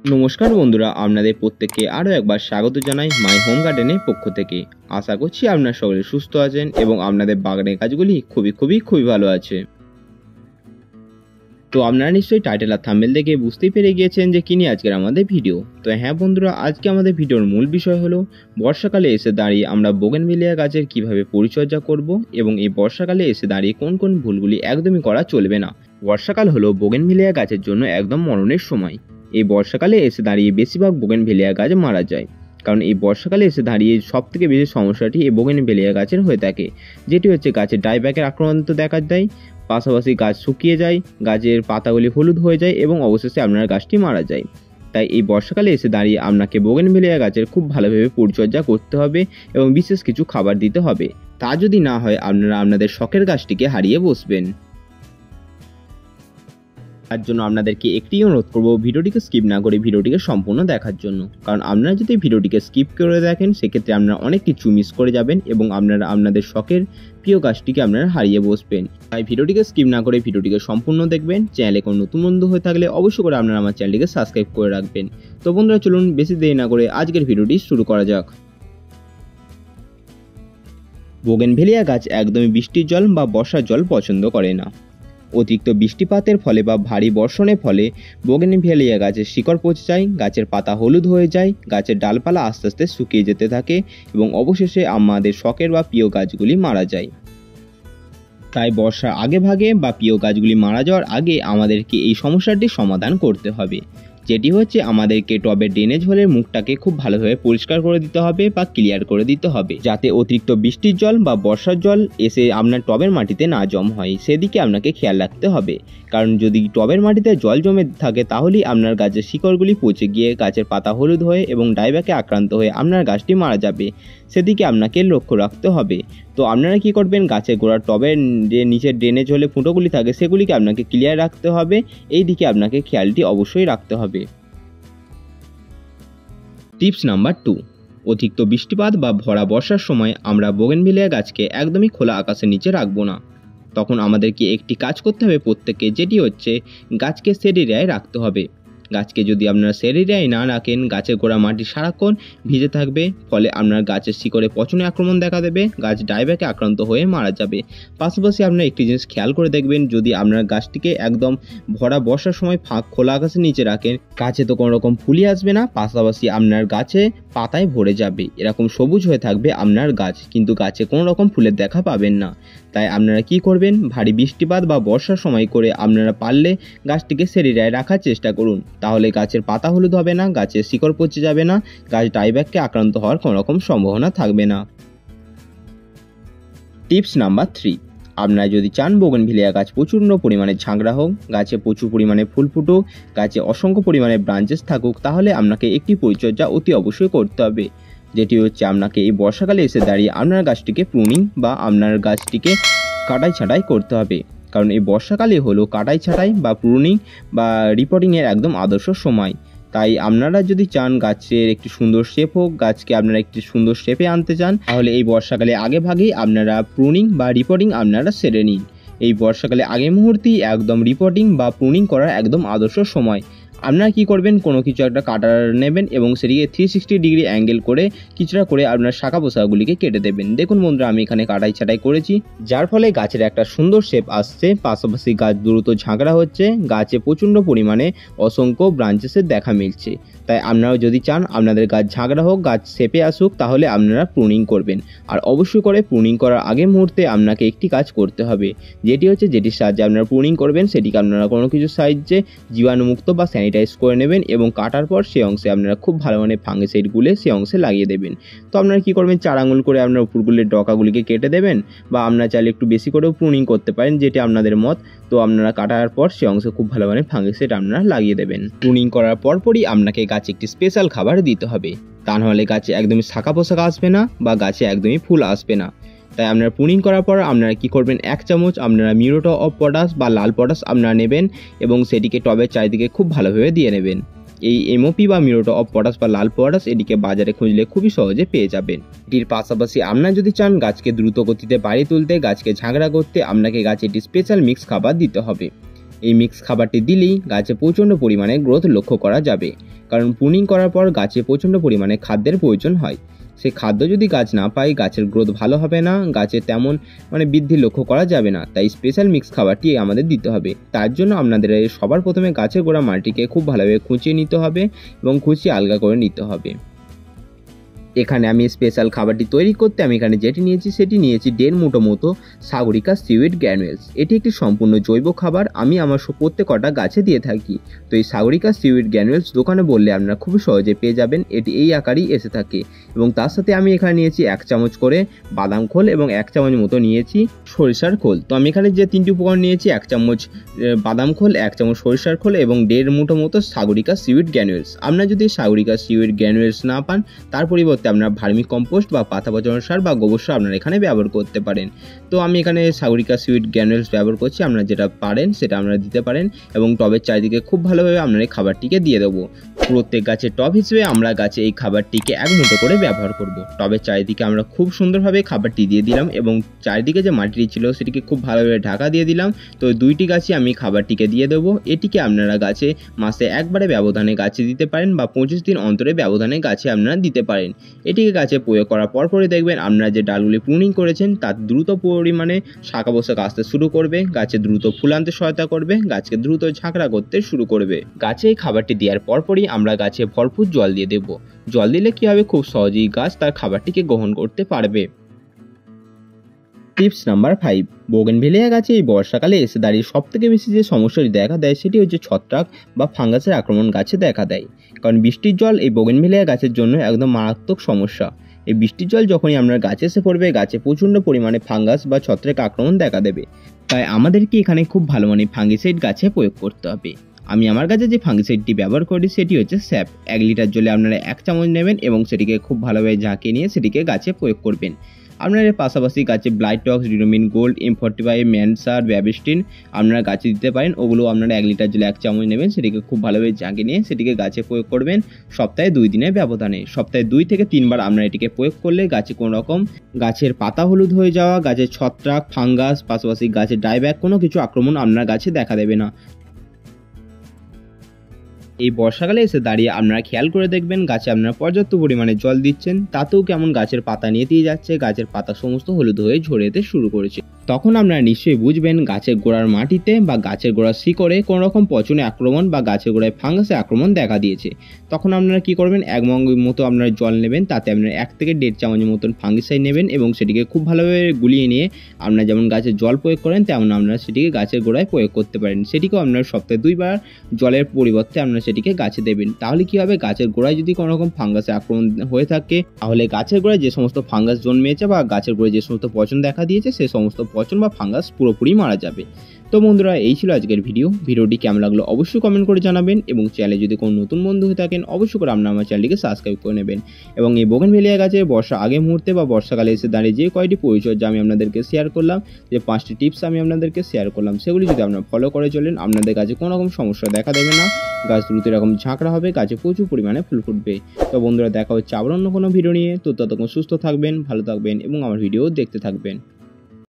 নমস্কার বন্ধুরা, আপনাদের প্রত্যেককে আরও একবার স্বাগত জানাই মাই হোম গার্ডেনের পক্ষ থেকে। আশা করছি আপনারা সকলে সুস্থ আছেন এবং আপনাদের বাগানের কাজগুলি খুবই ভালো আছে। তো আপনারা নিশ্চয়ই টাইটেল আর থাম্বনেল দেখে বুঝতেই পেরে গিয়েছেন যে কি নিয়ে আজকের আমাদের ভিডিও। তো হ্যাঁ বন্ধুরা, আজকে আমাদের ভিডিওর মূল বিষয় হলো বর্ষাকালে এসে দাঁড়িয়ে আমরা বোগেনভিলিয়া গাছের কিভাবে পরিচর্যা করব এবং এই বর্ষাকালে এসে দাঁড়িয়ে কোন কোন ভুলগুলি একদমই করা চলবে না। বর্ষাকাল হলো বোগেনভিলিয়া গাছের জন্য একদম মরণের সময়। এই বর্ষাকালে এসে দাঁড়িয়ে বেশিরভাগ বোগেনভিলিয়া গাছ মারা যায়, কারণ এই বর্ষাকালে এসে দাঁড়িয়ে সবথেকে বেশি সমস্যাটি এই বোগেনভিলিয়া গাছের হয়ে থাকে, যেটি হচ্ছে গাছের ডাইব্যাকের আক্রান্ত দেখা দেয়, পাশাপাশি গাছ শুকিয়ে যায়, গাছের পাতাগুলি হলুদ হয়ে যায় এবং অবশেষে আপনার গাছটি মারা যায়। তাই এই বর্ষাকালে এসে দাঁড়িয়ে আপনাকে বোগেনভিলিয়া গাছের খুব ভালোভাবে পরিচর্যা করতে হবে এবং বিশেষ কিছু খাবার দিতে হবে। তা যদি না হয় আপনারা আপনাদের শখের গাছটিকে হারিয়ে বসবেন। তার জন্য আপনাদেরকে একটি অনুরোধ করব, ভিডিওটিকে স্কিপ না করে ভিডিওটিকে সম্পূর্ণ দেখার জন্য, কারণ আপনারা যদি ভিডিওটিকে স্কিপ করে দেখেন সেক্ষেত্রে আপনারা অনেক কিছু মিস করে যাবেন এবং আপনারা আপনাদের শখের প্রিয় গাছটিকে আপনারা হারিয়ে বসবেন। তাই ভিডিওটিকে স্কিপ না করে ভিডিওটিকে সম্পূর্ণ দেখবেন। চ্যানেলে কোনো নতুন বন্ধু হয়ে থাকলে অবশ্যই করে আপনারা আমার চ্যানেলটিকে সাবস্ক্রাইব করে রাখবেন। তো বন্ধুরা, চলুন বেশি দেরি না করে আজকের ভিডিওটি শুরু করা যাক। বোগেনভিলিয়া গাছ একদমই বৃষ্টির জল বা বর্ষার জল পছন্দ করে না। অতিরিক্ত বৃষ্টিপাতের ফলে বা ভারী বর্ষণের ফলে বোগেনভিলিয়া গাছের শিকড় পচে যায়, গাছের পাতা হলুদ হয়ে যায়, গাছের ডালপালা আস্তে আস্তে শুকিয়ে যেতে থাকে এবং অবশেষে আমাদের শখের বা প্রিয় গাছগুলি মারা যায়। তাই বর্ষার আগে ভাগে বা প্রিয় গাছগুলি মারা যাওয়ার আগে আমাদেরকে এই সমস্যাটির সমাধান করতে হবে, যেটি হচ্ছে আমাদেরকে টবের ড্রেনেজ হোলের মুখটাকে খুব ভালোভাবে পরিষ্কার করে দিতে হবে বা ক্লিয়ার করে দিতে হবে, যাতে অতিরিক্ত বৃষ্টির জল বা বর্ষার জল এসে আপনার টবের মাটিতে না জম হয়, সেদিকে আপনাকে খেয়াল রাখতে হবে। কারণ যদি টবের মাটিতে জল জমে থাকে তাহলেই আপনার গাছের শিকড়গুলি পচে গিয়ে গাছের পাতা হলুদ হয়ে এবং ডাইব্যাকে আক্রান্ত হয়ে আপনার গাছটি মারা যাবে, সেদিকে আপনাকে লক্ষ্য রাখতে হবে। তো আপনারা কি করবেন, গাছের গোড়ার টবের যে নিচের ড্রেনেজ হলে ফুটোগুলি থাকে সেগুলিকে আপনাকে ক্লিয়ার রাখতে হবে, এই দিকে আপনাকে খেয়ালটি অবশ্যই রাখতে হবে। টিপস নাম্বার 2, অতিরিক্ত বৃষ্টিপাত বা ভরা বর্ষার সময় আমরা বোগেনভিলিয়া গাছকে একদমই খোলা আকাশের নিচে রাখবো না। তখন আমাদেরকে একটি কাজ করতে হবে প্রত্যেককে, যেটি হচ্ছে গাছকে শেড এরিয়ায় রাখতে হবে। গাছকে যদি আপনারা শেড এরিয়ায় না রাখেন, গাছের গোড়া মাটি সারাক্ষণ ভিজে থাকবে, ফলে আপনার গাছের শিকড়ে পচনে আক্রমণ দেখা দেবে, গাছ ডাইব্যাকে আক্রান্ত হয়ে মারা যাবে। পাশাপাশি আপনারা একটি জিনিস খেয়াল করে দেখবেন, যদি আপনার গাছটিকে একদম ভরা বর্ষার সময় খোলা আকাশের নিচে রাখেন, গাছে তো কোনো রকম ফুলই আসবে না, পাশাপাশি আপনার গাছে পাতায় ভরে যাবে, এরকম সবুজ হয়ে থাকবে আপনার গাছ, কিন্তু গাছে কোনো রকম ফুলের দেখা পাবেন না। তাই আপনারা কি করবেন, ভারী বৃষ্টিপাত বা বর্ষার সময় করে আপনারা পারলে গাছটিকে শেড এরিয়ায় রাখার চেষ্টা করুন, তাহলে গাছের পাতা হলুদ হবে না, গাছের শিকড় পচে যাবে না, গাছ ডাইব্যাককে আক্রান্ত হওয়ার কোনো রকম সম্ভাবনা থাকবে না। টিপস নাম্বার 3, আপনারা যদি চান বোগেনভিলিয়া গাছ প্রচণ্ড পরিমাণে ঝাঁকড়া হোক, গাছে প্রচুর পরিমাণে ফুল ফুটুক, গাছে অসংখ্য পরিমাণে ব্রাঞ্চেস থাকুক, তাহলে আপনাকে একটি পরিচর্যা অতি অবশ্যই করতে হবে, যেটি হচ্ছে আপনাকে এই বর্ষাকালে এসে দাঁড়িয়ে আপনার গাছটিকে প্রুনিং বা আপনার গাছটিকে কাটাই ছাঁটাই করতে হবে। কারণ এই বর্ষাকালে হলো কাটাই ছাঁটাই বা প্রুনিং বা রিপোর্টিংয়ের একদম আদর্শ সময়। তাই আপনারা যদি চান গাছের একটি সুন্দর শেপ হোক, গাছকে আপনারা একটি সুন্দর শেপে আনতে চান, তাহলে এই বর্ষাকালে আগে ভাগেই আপনারা প্রুনিং বা রিপোর্টিং আপনারা সেরে নিন। এই বর্ষাকালে আগে মুহূর্তেই একদম রিপোর্টিং বা প্রুনিং করার একদম আদর্শ সময়। আপনারা কি করবেন, কোনো কিছু একটা কাটার নেবেন এবং সেটিকে 360 ডিগ্রি অ্যাঙ্গেল করে কিছুটা করে আপনার শাখা পোশাকগুলিকে কেটে দেবেন। দেখুন বন্ধুরা, আমি এখানে কাটাই ছাটাই করেছি, যার ফলে গাছের একটা সুন্দর শেপ আসছে, পাশাপাশি গাছ দ্রুত ঝাঁকড়া হচ্ছে, গাছে প্রচণ্ড পরিমাণে অসংখ্য ব্রাঞ্চেসের দেখা মিলছে। তাই আপনারাও যদি চান আপনাদের গাছ ঝাঁকড়া হোক, গাছ শেপে আসুক, তাহলে আপনারা প্রুনিং করবেন। আর অবশ্যই করে প্রুনিং করার আগে মুহূর্তে আপনাকে একটি কাজ করতে হবে, যেটি হচ্ছে যেটির সাহায্যে আপনারা প্রুনিং করবেন সেটিকে আপনারা কোনো কিছু সাহায্যে জীবাণুমুক্ত বা স্যানিটাইজ করে নেবেন এবং কাটার পর সেই অংশে আপনারা খুব ভালো মানে ফাঙ্গিসাইড গুলে সেই অংশে লাগিয়ে দেবেন। তো আপনারা কি করবেন, 4 আঙুল করে আপনার উপরগুলির ডগাগুলিকে কেটে দেবেন, বা আপনারা চাইলে একটু বেশি করেও প্রুনিং করতে পারেন, যেটি আপনাদের মত। তো আপনারা কাটার পর সেই অংশে খুব ভালো মানে ফাঙ্গিসাইড আপনারা লাগিয়ে দেবেন। প্রুনিং করার পরপরই আপনাকে গাছে একটি স্পেশাল খাবার দিতে হবে, তা নাহলে গাছে একদমই শাখা পোশাক আসবে না বা গাছে একদমই ফুল আসবে না। তাই আপনারা প্রুনিং করার পর আপনারা কি করবেন, 1 চামচ আপনারা মিউরেট অফ পটাশ বা লাল পটাশ আপনারা নেবেন এবং সেটিকে টবের চারিদিকে খুব ভালোভাবে দিয়ে নেবেন। এই এমওপি বা মিউরেট অফ পটাশ বা লাল পটাশ এটিকে বাজারে খুঁজলে খুবই সহজে পেয়ে যাবেন। এটির পাশাপাশি আপনারা যদি চান গাছকে দ্রুত গতিতে বাড়িয়ে তুলতে, গাছকে ঝাঁকড়া করতে, আপনাকে গাছে একটি স্পেশাল মিক্স খাবার দিতে হবে। এই মিক্স খাবারটি দিলেই গাছে প্রচণ্ড পরিমাণে গ্রোথ লক্ষ্য করা যাবে, কারণ প্রুনিং করার পর গাছে প্রচণ্ড পরিমাণে খাদ্যের প্রয়োজন হয়। সেই খাদ্য যদি গাছ না পায় গাছের গ্রোথ ভালো হবে না, গাছে তেমন বৃদ্ধি লক্ষ্য করা যাবে না। তাই স্পেশাল মিক্স খাবারটি আমাদের দিতে হবে। তার জন্য আপনাদের সবার প্রথমে গাছের গোড়া মাটিকে খুব ভালোভাবে খুঁচিয়ে নিতে হবে এবং খুঁচিয়ে আলগা করে নিতে হবে। এখানে আমি স্পেশাল খাবারটি তৈরি করতে আমি এখানে যেটি নিয়েছি সেটি নিয়েছি 1.5 মুঠো মতো সাগরিকা সিউইড গ্র্যানুয়েলস। এটি একটি সম্পূর্ণ জৈব খাবার, আমি আমার প্রত্যেকটা গাছে দিয়ে থাকি। তো এই সাগরিকা সিউইড গ্র্যানুয়েলস দোকানে বললে আপনারা খুব সহজে পেয়ে যাবেন, এটি এই আকারেই এসে থাকে। এবং তার সাথে আমি এখানে নিয়েছি 1 চামচ করে বাদাম খোল এবং 1 চামচ মতো নিয়েছি সরিষার খোল। তো আমি এখানে যে 3টি উপকরণ নিয়েছি, 1 চামচ বাদাম খোল, 1 চামচ সরিষার খোল এবং 1.5 মুঠো মতো সাগরিকা সিউইড গ্র্যানুয়েলস। আপনারা যদি সাগরিকা সিউইড গ্র্যানুয়েলস না পান তার পরিবর্তে আপনারা ভার্মি কম্পোস্ট বা পাতা পচানো সার বা গোবর সার আপনারা এখানে ব্যবহার করতে পারেন। তো আমি এখানে সাগরিকা সিউইড গ্র্যানুয়েলস ব্যবহার করছি, আপনারা যেটা পারেন সেটা আপনারা দিতে পারেন। এবং টবের চারিদিকে খুব ভালোভাবে আপনারা এই খাবারটিকে দিয়ে দেবো। প্রত্যেক গাছের টব হিসেবে আমরা গাছে এই খাবারটিকে 1 মুঠো করে ব্যবহার করব। টবের চারিদিকে আমরা খুব সুন্দরভাবে খাবারটি দিয়ে দিলাম এবং চারিদিকে যে মাটিটি ছিল সেটিকে খুব ভালোভাবে ঢাকা দিয়ে দিলাম। তো 2টি গাছে আমি খাবারটিকে দিয়ে দেবো। এটিকে আপনারা গাছে মাসে একবারে ব্যবধানে গাছে দিতে পারেন বা 25 দিন অন্তরে ব্যবধানে গাছে আপনারা দিতে পারেন। এটিকে গাছে প্রয়োগ করার পরপরই দেখবেন আপনারা যে ডালগুলি প্রুনিং করেছেন তার দ্রুত পরিমাণে শাখা পোশাক আসতে শুরু করবে, গাছে দ্রুত ফুল আনতে সহায়তা করবে, গাছকে দ্রুত ঝাঁকড়া করতে শুরু করবে। গাছে এই খাবারটি দেওয়ার পরপরই আমরা গাছে ভরপুর জল দিয়ে দেব। জল দিলে কি হবে, খুব সহজেই গাছ তার খাবারটিকে গ্রহণ করতে পারবে। টিপস নাম্বার 5, বোগেনভিলিয়া গাছে এই বর্ষাকালে এসে দাঁড়িয়ে সবথেকে বেশি যে সমস্যাটি দেখা দেয় সেটি হচ্ছে ছত্রাক বা ফাঙ্গাসের আক্রমণ গাছে দেখা দেয়। কারণ বৃষ্টির জল এই বোগেনভিলিয়া গাছের জন্য একদম মারাত্মক সমস্যা। এই বৃষ্টির জল যখনই আপনার গাছে এসে পড়বে গাছে প্রচণ্ড পরিমাণে ফাঙ্গাস বা ছত্রাক আক্রমণ দেখা দেবে। তাই আমাদেরকে এখানে খুব ভালো ফাঙ্গিসাইড গাছে প্রয়োগ করতে হবে। আমি আমার কাছে যে ফাঙ্গিসাইডটি ব্যবহার করি সেটি হচ্ছে স্যাপ। 1 লিটার জলে আপনারা 1 চামচ নেবেন এবং সেটিকে খুব ভালোভাবে ঝাঁকিয়ে নিয়ে সেটিকে গাছে প্রয়োগ করবেন। আপনারা এর পাশাপাশি গাছে ব্লাইটক্স, ডিনোমিন গোল্ড, M45, ম্যানসার, ব্যাবিস্টিন আপনারা গাছে দিতে পারেন। ওগুলো আপনারা 1 লিটার জলে 1 চামচ নেবেন, সেটিকে খুব ভালোভাবে ঝাঁকিয়ে নিয়ে সেটিকে গাছে প্রয়োগ করবেন সপ্তাহে 2 দিনের ব্যবধানে। সপ্তাহে 2 থেকে 3 বার আপনারা এটিকে প্রয়োগ করলে গাছে কোনো রকম গাছের পাতা হলুদ হয়ে যাওয়া, গাছের ছত্রাক, ফাঙ্গাস, পাশাপাশি গাছের ডাইব্যাক কোনো কিছু আক্রমণ আপনার গাছে দেখা দেবে না। এই বর্ষাকালে এসে দাঁড়িয়ে আপনারা খেয়াল করে দেখবেন গাছে আপনারা পর্যাপ্ত পরিমাণে জল দিচ্ছেন, তাতেও কেমন গাছের পাতা নিয়েতেই যাচ্ছে, গাছের পাতা সমস্ত হলুদ হয়ে ঝরে যেতে শুরু করেছে। তখন আপনারা নিশ্চয়ই বুঝবেন গাছের গোড়ার মাটিতে বা গাছের গোড়ার শিকড়ে কোনো রকম পচনে আক্রমণ বা গাছের গোড়ায় ফাঙ্গাসে আক্রমণ দেখা দিয়েছে। তখন আপনারা কি করবেন, 1 মগ মতো আপনারা জল নেবেন, তাতে আপনারা 1 থেকে 1.5 চামচের মতন ফাঙ্গিসাইড নেবেন এবং সেটিকে খুব ভালোভাবে গুলিয়ে নিয়ে আপনারা যেমন গাছে জল প্রয়োগ করেন তেমন আপনারা সেটিকে গাছের গোড়ায় প্রয়োগ করতে পারেন। সেটিকেও আপনারা সপ্তাহে 2 বার জলের পরিবর্তে আপনারা সেটিকে গাছে দেবেন। তাহলে কি হবে, গাছের গোড়ায় যদি কোনো রকম ফাঙ্গাসে আক্রমণ হয়ে থাকে তাহলে গাছের গোড়ায় যে সমস্ত ফাঙ্গাস জন্মেছে বা গাছের গোড়ায় যে সমস্ত পচন দেখা দিয়েছে সে সমস্ত পচন বা ফাঙ্গাস পুরোপুরি মারা যাবে। তো বন্ধুরা, এই ছিল আজকের ভিডিওটি কেমন লাগলো অবশ্যই কমেন্ট করে জানাবেন এবং চ্যানেলে যদি কোনো নতুন বন্ধু হয়ে থাকেন অবশ্যই করে আপনারা আমার চ্যানেলটিকে সাবস্ক্রাইব করে নেবেন। এবং এই বোগেনভিলিয়া গাছে বর্ষা আগে মুহূর্তে বা বর্ষাকালে এসে দাঁড়িয়ে যে কয়টি পরিচর্যা আমি আপনাদেরকে শেয়ার করলাম, যে 5টি টিপস আমি আপনাদেরকে শেয়ার করলাম, সেগুলি যদি আপনারা ফলো করে চলেন আপনাদের গাছে কোনো রকম সমস্যা দেখা দেবে না, গাছ দ্রুত এরকম ঝাঁকড়া হবে, গাছে প্রচুর পরিমাণে ফুল ফুটবে। তো বন্ধুরা, দেখা হচ্ছে আবার অন্য কোনো ভিডিও নিয়ে। তো ততক্ষণ সুস্থ থাকবেন, ভালো থাকবেন এবং আমার ভিডিও দেখতে থাকবেন।